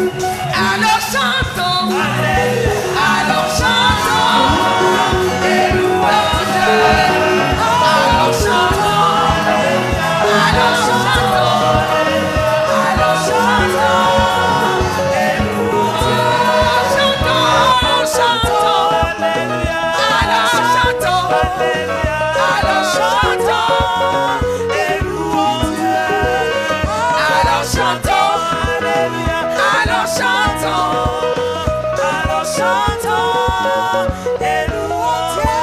Alors chantons, alors chantons, et louons Dieu. Alors chantons, alors chantons, alors chantons, et louons Dieu. Chantons, chantons, alors chantons, alors chantons, et louons Dieu. Alors chantons, alors chantons, alors chantons, et louons Dieu.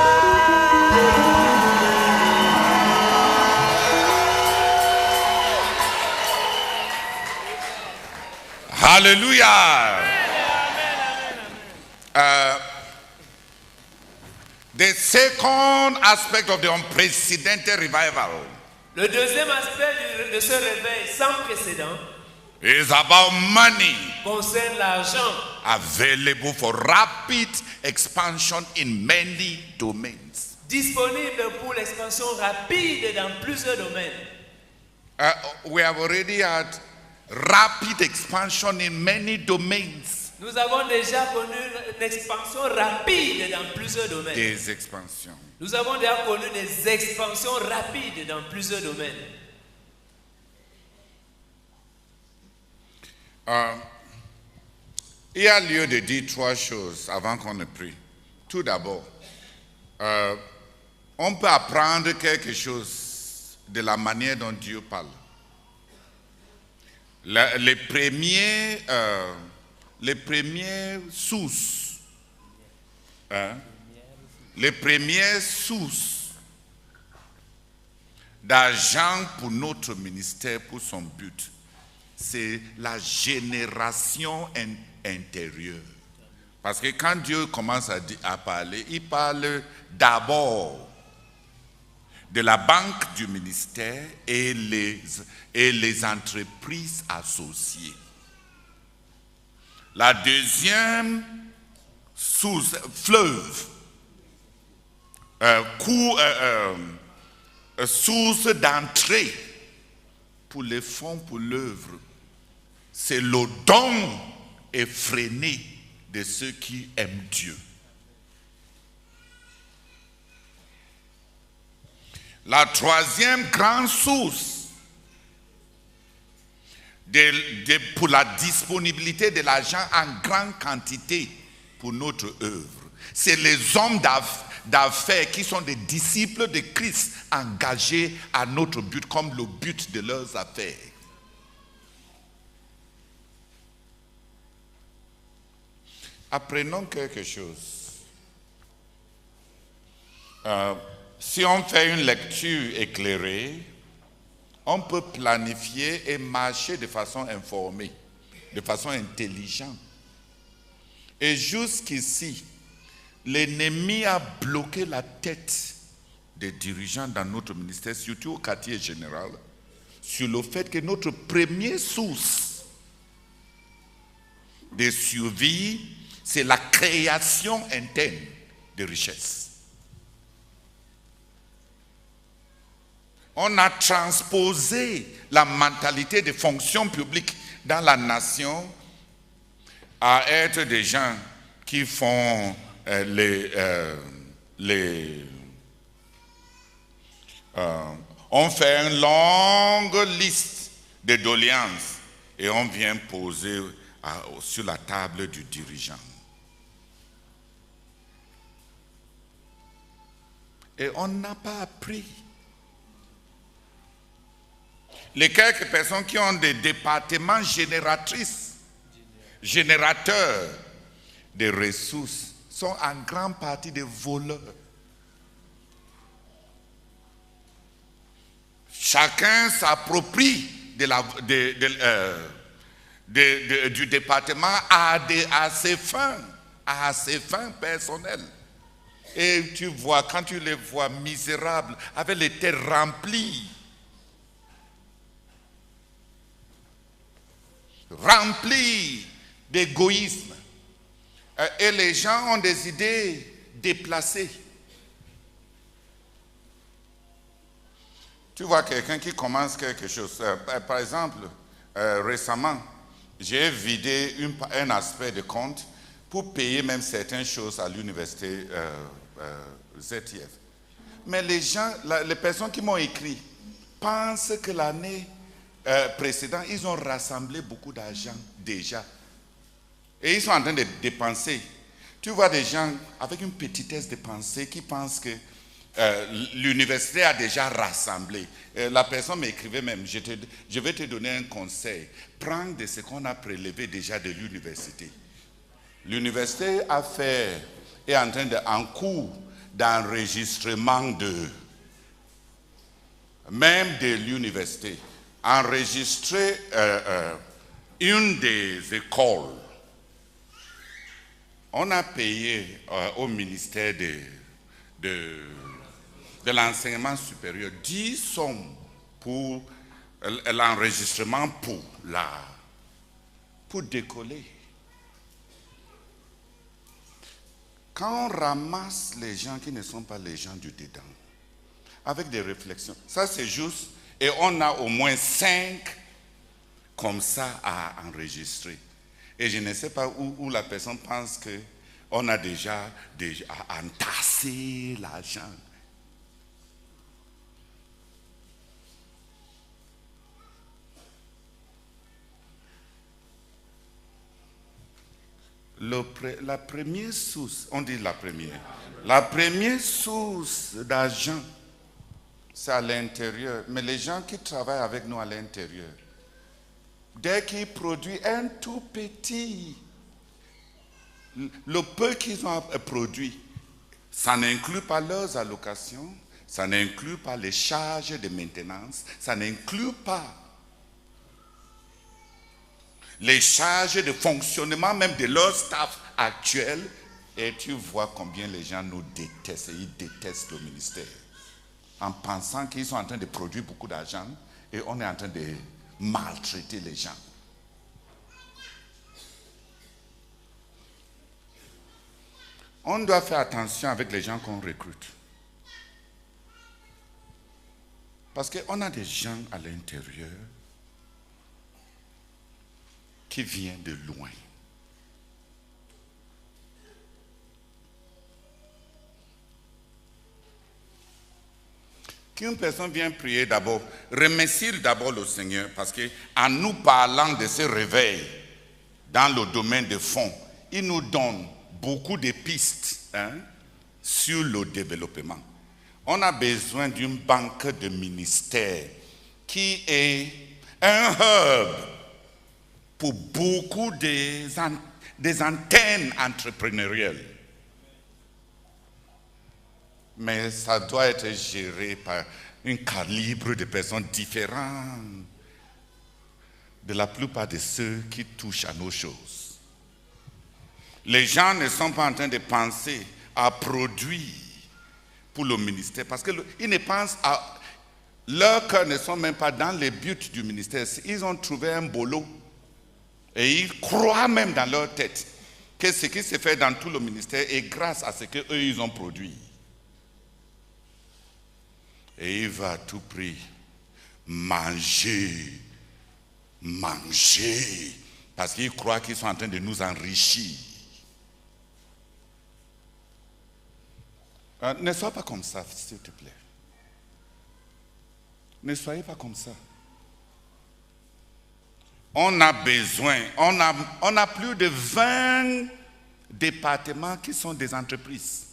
Hallelujah. The second aspect of the unprecedented revival Le deuxième aspect de ce réveil sans précédent is about money concerne l'argent available for rapid expansion in many domains. disponible pour l'expansion rapide dans plusieurs domaines. We have already had rapid expansion in many domains. Nous avons déjà connu une expansion rapide dans plusieurs domaines. Des expansions. Nous avons déjà connu des expansions rapides dans plusieurs domaines. Il y a lieu de dire trois choses avant qu'on ne prie. Tout d'abord, on peut apprendre quelque chose de la manière dont Dieu parle. Les premières sources, les premières sources d'argent pour notre ministère, pour son but, c'est la génération intérieure. Parce que quand Dieu commence à parler, il parle d'abord de la banque du ministère et les entreprises associées. La deuxième source, fleuve, source d'entrée pour les fonds pour l'œuvre, c'est le don effréné de ceux qui aiment Dieu. La troisième grande source pour la disponibilité de l'argent en grande quantité pour notre œuvre, c'est les hommes d'affaires qui sont des disciples de Christ engagés à notre but comme le but de leurs affaires. Apprenons quelque chose. Si on fait une lecture éclairée, on peut planifier et marcher de façon informée, de façon intelligente. Et jusqu'ici, l'ennemi a bloqué la tête des dirigeants dans notre ministère, surtout au quartier général, sur le fait que notre première source de survie, c'est la création interne de richesses. On a transposé la mentalité de fonction publique dans la nation à être des gens qui font on fait une longue liste de doléances et on vient poser sur la table du dirigeant. Et on n'a pas appris. Les quelques personnes qui ont des départements générateurs de ressources sont en grande partie des voleurs. Chacun s'approprie du département à ses fins personnelles. Et tu vois, quand tu les vois misérables, avec les têtes remplies d'égoïsme. Et les gens ont des idées déplacées. Tu vois quelqu'un qui commence quelque chose. Par exemple, récemment, j'ai vidé un aspect de compte pour payer même certaines choses à l'université ZTF. Mais les gens, les personnes qui m'ont écrit pensent que l'année précédente, ils ont rassemblé beaucoup d'argent déjà. Et ils sont en train de dépenser. Tu vois des gens avec une petitesse de pensée qui pensent que l'université a déjà rassemblé. La personne m'écrivait même, je vais te donner un conseil. Prends de ce qu'on a prélevé déjà de l'université. L'université est en cours d'enregistrement même de l'université. Enregistrer une des écoles. On a payé au ministère de l'enseignement supérieur 10 sommes pour l'enregistrement pour décoller. Quand on ramasse les gens qui ne sont pas les gens du dedans, avec des réflexions, ça c'est juste, et on a au moins 5 comme ça à enregistrer. Et je ne sais pas où la personne pense qu'on a déjà entassé l'argent. La première source, on dit la première source d'argent, c'est à l'intérieur. Mais les gens qui travaillent avec nous à l'intérieur, dès qu'ils produisent un tout petit, le peu qu'ils ont produit, ça n'inclut pas leurs allocations, ça n'inclut pas les charges de maintenance, ça n'inclut pas les charges de fonctionnement même de leur staff actuel. Et tu vois combien les gens nous détestent, et ils détestent le ministère. En pensant qu'ils sont en train de produire beaucoup d'argent et on est en train de maltraiter les gens. On doit faire attention avec les gens qu'on recrute. Parce qu'on a des gens à l'intérieur qui viennent de loin. Qu'une personne vient prier d'abord, remercie d'abord le Seigneur, parce qu'en nous parlant de ce réveil dans le domaine de fond, il nous donne beaucoup de pistes sur le développement. On a besoin d'une banque de ministères qui est un hub pour beaucoup des antennes entrepreneuriales. Mais ça doit être géré par un calibre de personnes différentes de la plupart de ceux qui touchent à nos choses. Les gens ne sont pas en train de penser à produire pour le ministère parce qu'ils ne pensent à... Leurs cœurs ne sont même pas dans les buts du ministère. Ils ont trouvé un boulot et ils croient même dans leur tête que ce qui se fait dans tout le ministère est grâce à ce qu'eux ils ont produit. Et il va à tout prix manger, parce qu'ils croient qu'ils sont en train de nous enrichir. Ne sois pas comme ça, s'il te plaît. Ne soyez pas comme ça. On a besoin, on a plus de 20 départements qui sont des entreprises.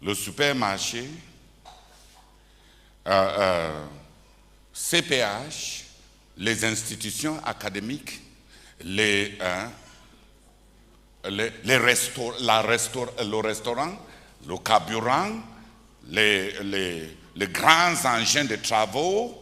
Le supermarché, CPH, les institutions académiques, le restaurant, le carburant, les grands engins de travaux,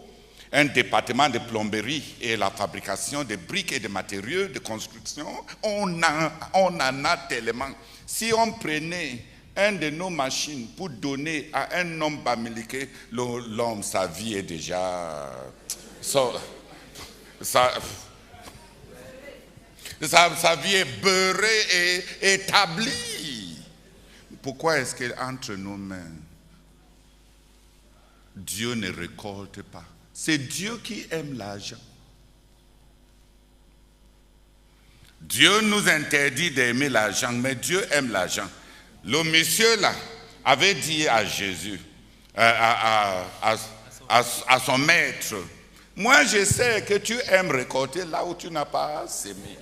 un département de plomberie et la fabrication de briques et de matériaux de construction. On en a tellement. Si on prenait un de nos machines pour donner à un homme bamiliqué, l'homme, sa vie est déjà... sa vie est beurrée et établie. Pourquoi est-ce qu'entre nos mains, Dieu ne récolte pas? C'est Dieu qui aime l'argent. Dieu nous interdit d'aimer l'argent, mais Dieu aime l'argent. Le monsieur là avait dit à Jésus, à son maître, moi je sais que tu aimes récolter là où tu n'as pas sémé.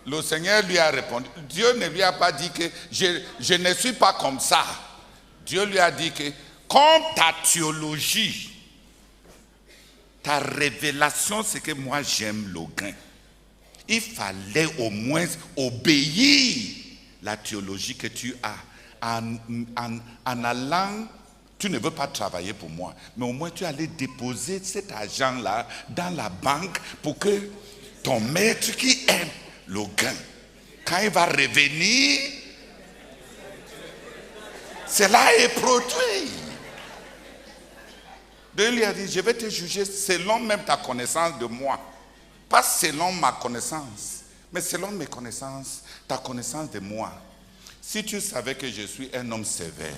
Le Seigneur lui a répondu, Dieu ne lui a pas dit que je ne suis pas comme ça. Dieu lui a dit que comme ta théologie, ta révélation, c'est que moi j'aime le gain. Il fallait au moins obéir la théologie que tu as. En allant, tu ne veux pas travailler pour moi, mais au moins tu allais déposer cet argent-là dans la banque pour que ton maître qui aime le gain, quand il va revenir, cela est produit. Dieu lui a dit, je vais te juger selon même ta connaissance de moi. Pas selon ma connaissance, mais selon mes connaissances, ta connaissance de moi. Si tu savais que je suis un homme sévère,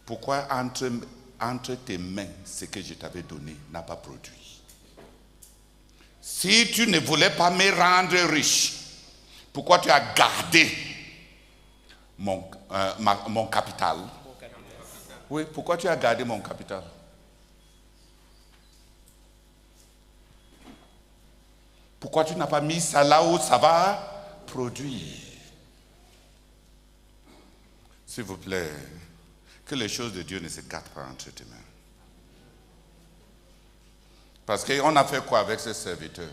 pourquoi entre tes mains, ce que je t'avais donné n'a pas produit? Si tu ne voulais pas me rendre riche, pourquoi tu as gardé mon capital? Oui, pourquoi tu as gardé mon capital? Pourquoi tu n'as pas mis ça là où ça va produire? S'il vous plaît, que les choses de Dieu ne se gâtent pas entre tes mains. Parce qu'on a fait quoi avec ce serviteur?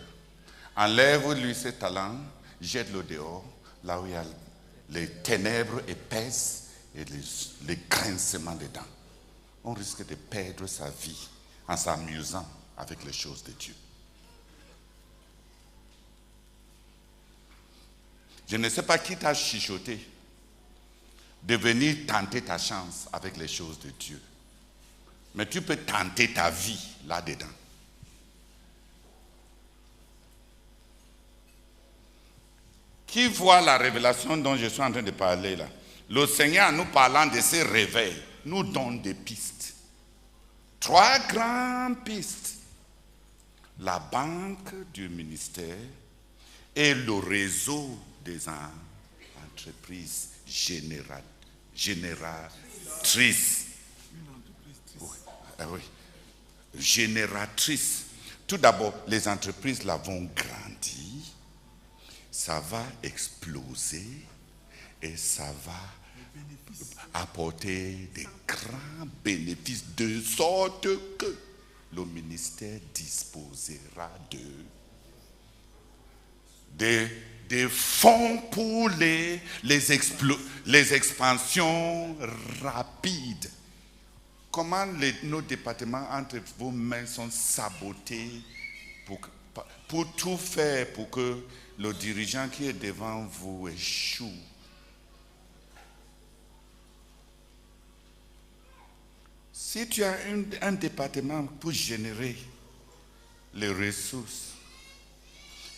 Enlève-lui ses talents, jette-le dehors, là où il y a les ténèbres épaisses et les grincements des dents. On risque de perdre sa vie en s'amusant avec les choses de Dieu. Je ne sais pas qui t'a chuchoté de venir tenter ta chance avec les choses de Dieu. Mais tu peux tenter ta vie là-dedans. Qui voit la révélation dont je suis en train de parler là? Le Seigneur, en nous parlant de ces réveils, nous donne des pistes. 3 grandes pistes. La banque du ministère et le réseau des entreprises génératrices. Oui, génératrices. Tout d'abord, les entreprises là vont grandir, ça va exploser et ça va apporter des grands bénéfices de sorte que le ministère disposera des fonds pour les expansions rapides. Comment nos départements entre vos mains sont sabotés pour tout faire pour que le dirigeant qui est devant vous échoue? Si tu as un département pour générer les ressources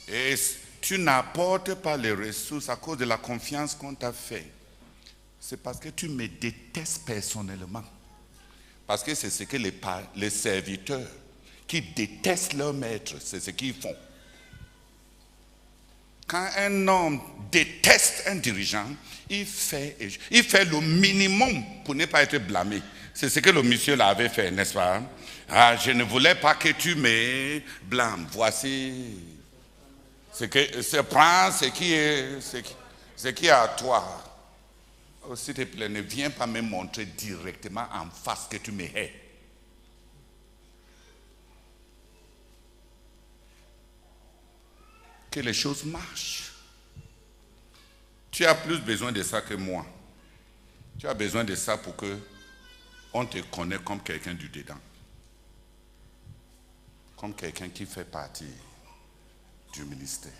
et tu n'apportes pas les ressources à cause de la confiance qu'on t'a fait, c'est parce que tu me détestes personnellement. Parce que c'est ce que les serviteurs qui détestent leur maître, c'est ce qu'ils font. Quand un homme déteste un dirigeant, il fait le minimum pour ne pas être blâmé. C'est ce que le monsieur l'avait fait, n'est-ce pas? Ah, je ne voulais pas que tu me blâmes. Voici prends ce qui est à toi. Oh, s'il te plaît, ne viens pas me montrer directement en face que tu me hais. Que les choses marchent. Tu as plus besoin de ça que moi. Tu as besoin de ça pour que on te connaisse comme quelqu'un du dedans. Comme quelqu'un qui fait partie du ministère.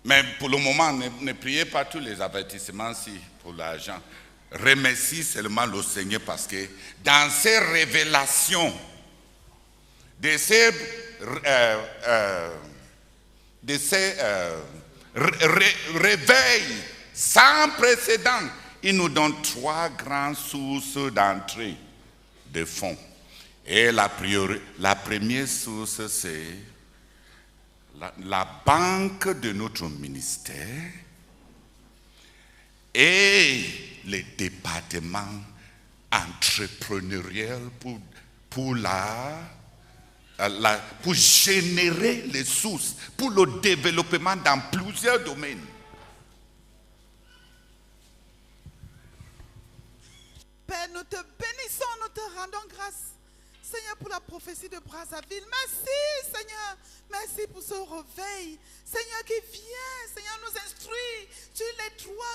Mais pour le moment, ne priez pas tous les avertissements-ci pour l'argent. Remercie seulement le Seigneur parce que dans ces révélations, de ces réveils sans précédent, il nous donne 3 grandes sources d'entrée de fonds. Et la première source, c'est la banque de notre ministère et les départements entrepreneuriels pour générer les sources, pour le développement dans plusieurs domaines. Père, nous te bénissons, nous te rendons grâce, Seigneur, pour la prophétie de Brazzaville. Merci, Seigneur. Merci pour ce réveil, Seigneur, qui vient, Seigneur, nous instruit sur les trois